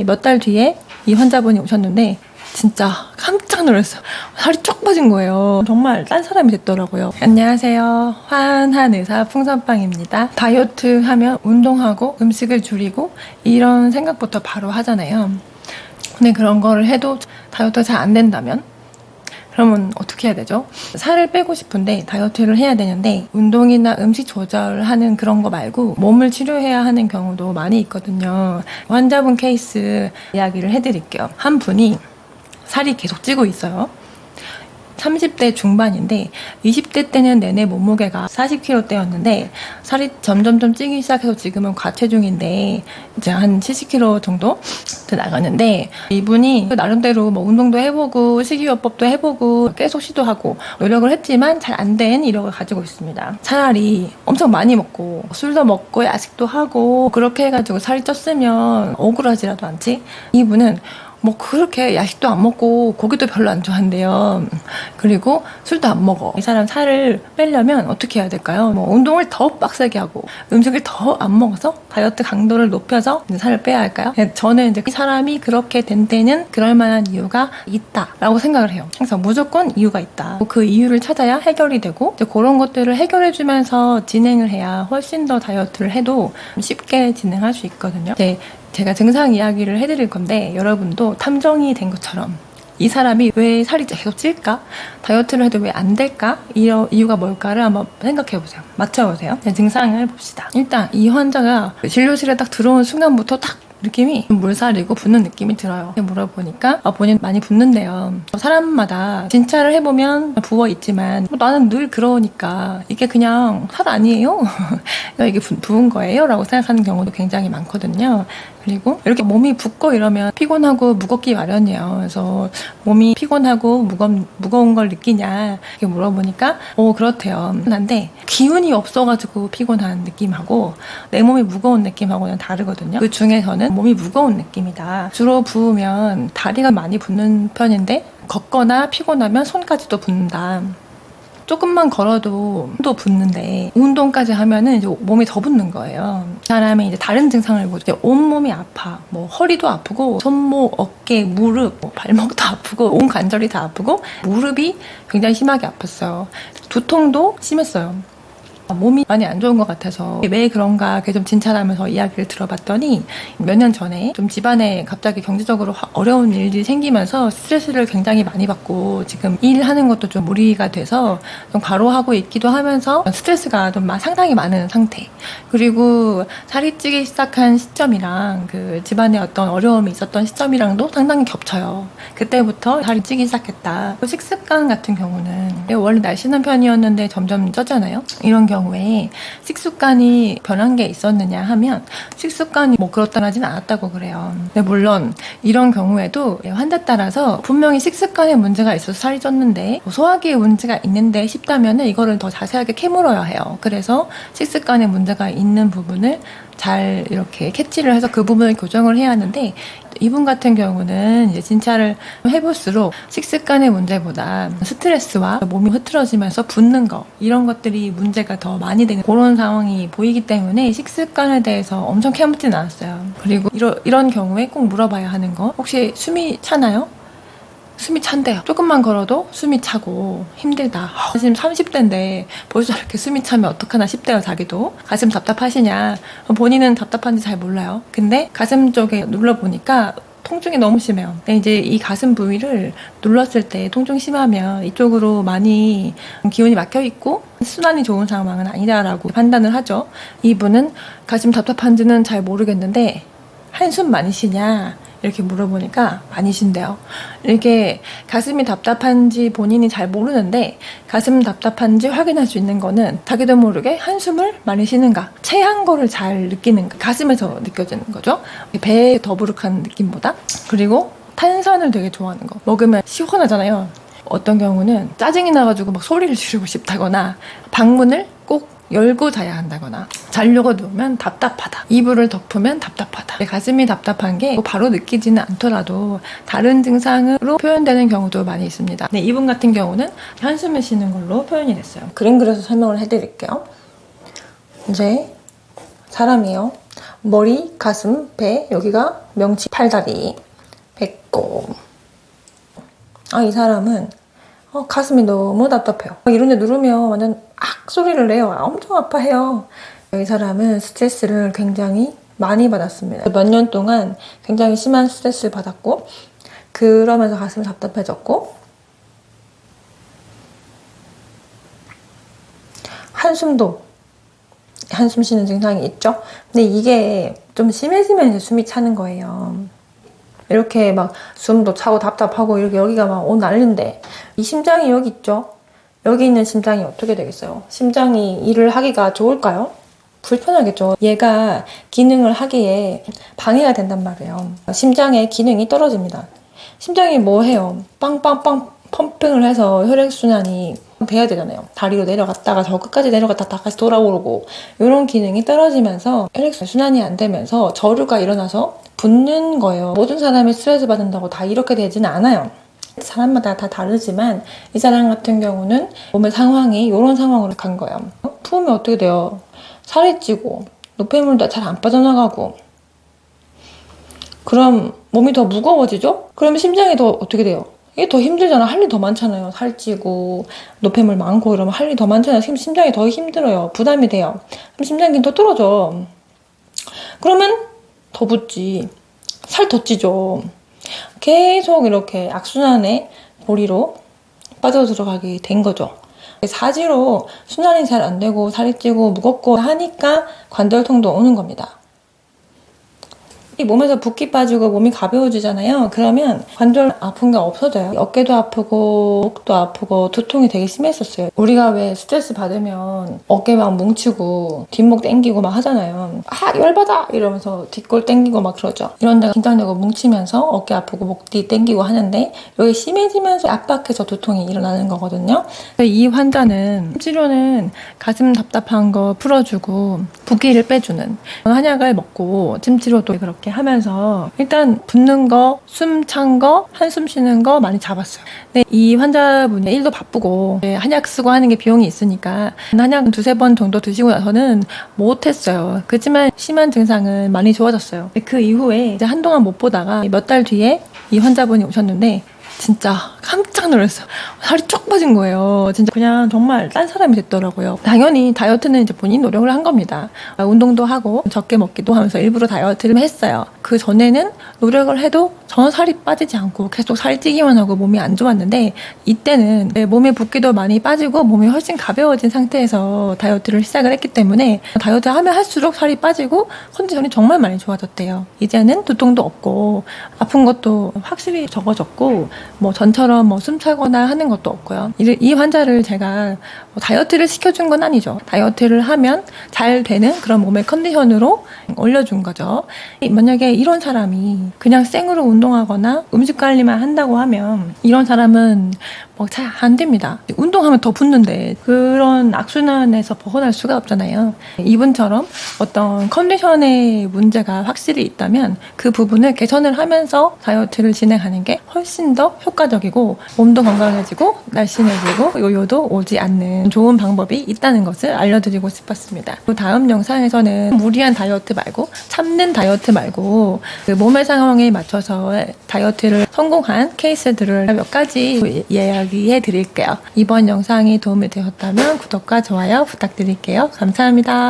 몇 달 뒤에 이 환자분이 오셨는데 진짜 깜짝 놀랐어요. 살이 쫙 빠진 거예요. 정말 딴 사람이 됐더라고요. 안녕하세요. 환한 의사 풍선빵입니다. 다이어트 하면 운동하고 음식을 줄이고 이런 생각부터 바로 하잖아요. 근데 그런 거를 해도 다이어트가 잘 안 된다면? 그러면 어떻게 해야 되죠? 살을 빼고 싶은데 다이어트를 해야 되는데 운동이나 음식 조절하는 그런 거 말고 몸을 치료해야 하는 경우도 많이 있거든요. 환자분 케이스 이야기를 해드릴게요. 한 분이 살이 계속 찌고 있어요. 30대 중반인데 20대 때는 내내 몸무게가 40kg대였는데 살이 점점점 찌기 시작해서 지금은 과체중인데 이제 한 70kg 정도 나가는데, 이분이 나름대로 뭐 운동도 해보고 식이요법도 해보고 계속 시도하고 노력을 했지만 잘 안 된 이력을 가지고 있습니다. 차라리 엄청 많이 먹고 술도 먹고 야식도 하고 그렇게 해가지고 살이 쪘으면 억울하지라도 않지, 이분은 뭐 그렇게 야식도 안 먹고 고기도 별로 안 좋아한대요. 그리고 술도 안 먹어. 이 사람 살을 빼려면 어떻게 해야 될까요? 뭐 운동을 더 빡세게 하고 음식을 더 안 먹어서 다이어트 강도를 높여서 살을 빼야 할까요? 저는 이제 이 사람이 그렇게 된 데는 그럴 만한 이유가 있다라고 생각을 해요. 항상 무조건 이유가 있다. 그 이유를 찾아야 해결이 되고 이제 그런 것들을 해결해주면서 진행을 해야 훨씬 더 다이어트를 해도 쉽게 진행할 수 있거든요. 제가 증상 이야기를 해드릴 건데 여러분도 탐정이 된 것처럼 이 사람이 왜 살이 계속 찔까? 다이어트를 해도 왜 안 될까? 이유가 뭘까를 한번 생각해보세요. 맞춰보세요. 증상을 봅시다. 일단 이 환자가 진료실에 딱 들어온 순간부터 딱 느낌이 물살이고 붓는 느낌이 들어요. 물어보니까 본인 많이 붓는데요. 사람마다 진찰을 해보면 부어 있지만 나는 늘 그러니까 이게 그냥 살 아니에요? 이게 부은 거예요? 라고 생각하는 경우도 굉장히 많거든요. 그리고 이렇게 몸이 붓고 이러면 피곤하고 무겁기 마련이에요. 그래서 몸이 피곤하고 무거운 걸 느끼냐 이렇게 물어보니까 그렇대요. 근데 기운이 없어가지고 피곤한 느낌하고 내 몸이 무거운 느낌하고는 다르거든요. 그 중에서는 몸이 무거운 느낌이다. 주로 부으면 다리가 많이 붓는 편인데 걷거나 피곤하면 손까지도 붓는다. 조금만 걸어도 또 붓는데 운동까지 하면은 이제 몸이 더 붓는 거예요. 사람이 이제 다른 증상을 보죠. 온몸이 아파. 뭐 허리도 아프고 손목, 어깨, 무릎, 뭐 발목도 아프고 온 관절이 다 아프고 무릎이 굉장히 심하게 아팠어요. 두통도 심했어요. 몸이 많이 안 좋은 것 같아서 왜 그런가 좀 진찰하면서 이야기를 들어봤더니 몇 년 전에 좀 집안에 갑자기 경제적으로 어려운 일들이 생기면서 스트레스를 굉장히 많이 받고 지금 일하는 것도 좀 무리가 돼서 좀 과로하고 있기도 하면서 스트레스가 좀 상당히 많은 상태. 그리고 살이 찌기 시작한 시점이랑 그 집안에 어떤 어려움이 있었던 시점이랑도 상당히 겹쳐요. 그때부터 살이 찌기 시작했다. 식습관 같은 경우는 원래 날씬한 편이었는데 점점 쪘잖아요. 이런 경우에 식습관이 변한 게 있었느냐 하면 식습관이 뭐 그렇다 하진 않았다고 그래요. 근데 물론 이런 경우에도 환자 따라서 분명히 식습관에 문제가 있어서 살이 쪘는데 소화기에 문제가 있는데 싶다면 이거를 더 자세하게 캐물어야 해요. 그래서 식습관에 문제가 있는 부분을 잘 이렇게 캐치를 해서 그 부분을 교정을 해야 하는데, 이분 같은 경우는 이제 진찰을 해볼수록 식습관의 문제보다 스트레스와 몸이 흐트러지면서 붓는 거 이런 것들이 문제가 더 많이 되는 그런 상황이 보이기 때문에 식습관에 대해서 엄청 캐묻진 않았어요. 그리고 이런 경우에 꼭 물어봐야 하는 거, 혹시 숨이 차나요? 숨이 찬대요. 조금만 걸어도 숨이 차고 힘들다. 지금 30대인데 벌써 이렇게 숨이 차면 어떡하나 싶대요. 자기도. 가슴 답답하시냐. 본인은 답답한지 잘 몰라요. 근데 가슴 쪽에 눌러보니까 통증이 너무 심해요. 근데 이제 이 가슴 부위를 눌렀을 때 통증이 심하면 이쪽으로 많이 기운이 막혀 있고 순환이 좋은 상황은 아니다라고 판단을 하죠. 이분은 가슴 답답한지는 잘 모르겠는데 한숨 많이 쉬냐 이렇게 물어보니까 많이 쉰대요. 이렇게 가슴이 답답한지 본인이 잘 모르는데 가슴 답답한지 확인할 수 있는 거는 자기도 모르게 한숨을 많이 쉬는가, 체한 거를 잘 느끼는가, 가슴에서 느껴지는 거죠. 배에 더부룩한 느낌보다. 그리고 탄산을 되게 좋아하는 거. 먹으면 시원하잖아요. 어떤 경우는 짜증이 나가지고 막 소리를 지르고 싶다거나 방문을 꼭 열고 자야 한다거나 자려고 누우면 답답하다, 이불을 덮으면 답답하다. 가슴이 답답한 게 바로 느끼지는 않더라도 다른 증상으로 표현되는 경우도 많이 있습니다. 네, 이분 같은 경우는 한숨을 쉬는 걸로 표현이 됐어요. 그림 그려서 설명을 해드릴게요. 이제 사람이에요. 머리, 가슴, 배, 여기가 명치 팔다리, 배꼽. 이 사람은 가슴이 너무 답답해요. 이런 데 누르면 완전 악 소리를 내요. 엄청 아파해요. 이 사람은 스트레스를 굉장히 많이 받았습니다. 몇 년 동안 굉장히 심한 스트레스를 받았고, 그러면서 가슴이 답답해졌고, 한숨 쉬는 증상이 있죠. 근데 이게 좀 심해지면 이제 숨이 차는 거예요. 이렇게 막 숨도 차고 답답하고 이렇게 여기가 막 난리인데, 이 심장이 여기 있죠. 여기 있는 심장이 어떻게 되겠어요? 심장이 일을 하기가 좋을까요? 불편하겠죠. 얘가 기능을 하기에 방해가 된단 말이에요. 심장의 기능이 떨어집니다. 심장이 뭐 해요? 빵빵빵 펌핑을 해서 혈액순환이 돼야 되잖아요. 다리로 내려갔다가 저 끝까지 내려갔다 다시 돌아오고, 이런 기능이 떨어지면서 혈액순환이 안 되면서 저류가 일어나서 붓는 거예요. 모든 사람이 스트레스 받는다고 다 이렇게 되지는 않아요. 사람마다 다 다르지만 이 사람 같은 경우는 몸의 상황이 이런 상황으로 간 거예요. 부으면 어떻게 돼요? 살이 찌고 노폐물도 잘 안 빠져나가고, 그럼 몸이 더 무거워지죠? 그러면 심장이 더 어떻게 돼요? 이게 더 힘들잖아. 할 일 더 많잖아요. 살찌고 노폐물 많고 이러면 할 일 더 많잖아요. 심장이 더 힘들어요. 부담이 돼요. 그럼 심장이 더 떨어져. 그러면 더 붓지. 살 더 찌죠. 계속 이렇게 악순환의 고리로 빠져들어가게 된 거죠. 사지로 순환이 잘 안 되고 살이 찌고 무겁고 하니까 관절통도 오는 겁니다. 이 몸에서 붓기 빠지고 몸이 가벼워지잖아요. 그러면 관절 아픈 게 없어져요. 어깨도 아프고 목도 아프고 두통이 되게 심했었어요. 우리가 왜 스트레스 받으면 어깨 막 뭉치고 뒷목 당기고 막 하잖아요. 열받아 이러면서 뒷골 당기고 막 그러죠. 이런 데가 긴장되고 뭉치면서 어깨 아프고 목 뒤 당기고 하는데, 여기 심해지면서 압박해서 두통이 일어나는 거거든요. 이 환자는 치료는 가슴 답답한 거 풀어주고 붓기를 빼주는 한약을 먹고 침 치료도 그렇게 하면서 일단 붓는 거, 숨 찬 거, 한숨 쉬는 거 많이 잡았어요. 근데 이 환자분이 일도 바쁘고 한약 쓰고 하는 게 비용이 있으니까 한약 두세 번 정도 드시고 나서는 못했어요. 그렇지만 심한 증상은 많이 좋아졌어요. 그 이후에 이제 한동안 못 보다가 몇 달 뒤에 이 환자분이 오셨는데 진짜 깜짝 놀랐어요. 살이 쫙 빠진 거예요. 진짜 그냥 정말 딴 사람이 됐더라고요. 당연히 다이어트는 이제 본인 노력을 한 겁니다. 운동도 하고 적게 먹기도 하면서 일부러 다이어트를 했어요. 그 전에는 노력을 해도 전혀 살이 빠지지 않고 계속 살이 찌기만 하고 몸이 안 좋았는데, 이때는 몸에 붓기도 많이 빠지고 몸이 훨씬 가벼워진 상태에서 다이어트를 시작을 했기 때문에 다이어트 하면 할수록 살이 빠지고 컨디션이 정말 많이 좋아졌대요. 이제는 두통도 없고 아픈 것도 확실히 적어졌고, 뭐 전처럼 뭐 숨차거나 하는 것도 없고요. 이 환자를 제가 다이어트를 시켜준 건 아니죠. 다이어트를 하면 잘 되는 그런 몸의 컨디션으로 올려준 거죠. 만약에 이런 사람이 그냥 생으로 운동하거나 음식 관리만 한다고 하면 이런 사람은 뭐 잘 안 됩니다. 운동하면 더 붓는데 그런 악순환에서 벗어날 수가 없잖아요. 이분처럼 어떤 컨디션의 문제가 확실히 있다면 그 부분을 개선을 하면서 다이어트를 진행하는 게 훨씬 더 효과적이고 몸도 건강해지고 날씬해지고 요요도 오지 않는 좋은 방법이 있다는 것을 알려드리고 싶었습니다. 다음 영상에서는 무리한 다이어트 말고 참는 다이어트 말고 그 몸의 상황에 맞춰서 다이어트를 성공한 케이스들을 몇 가지 이야기해 드릴게요. 이번 영상이 도움이 되셨다면 구독과 좋아요 부탁드릴게요. 감사합니다.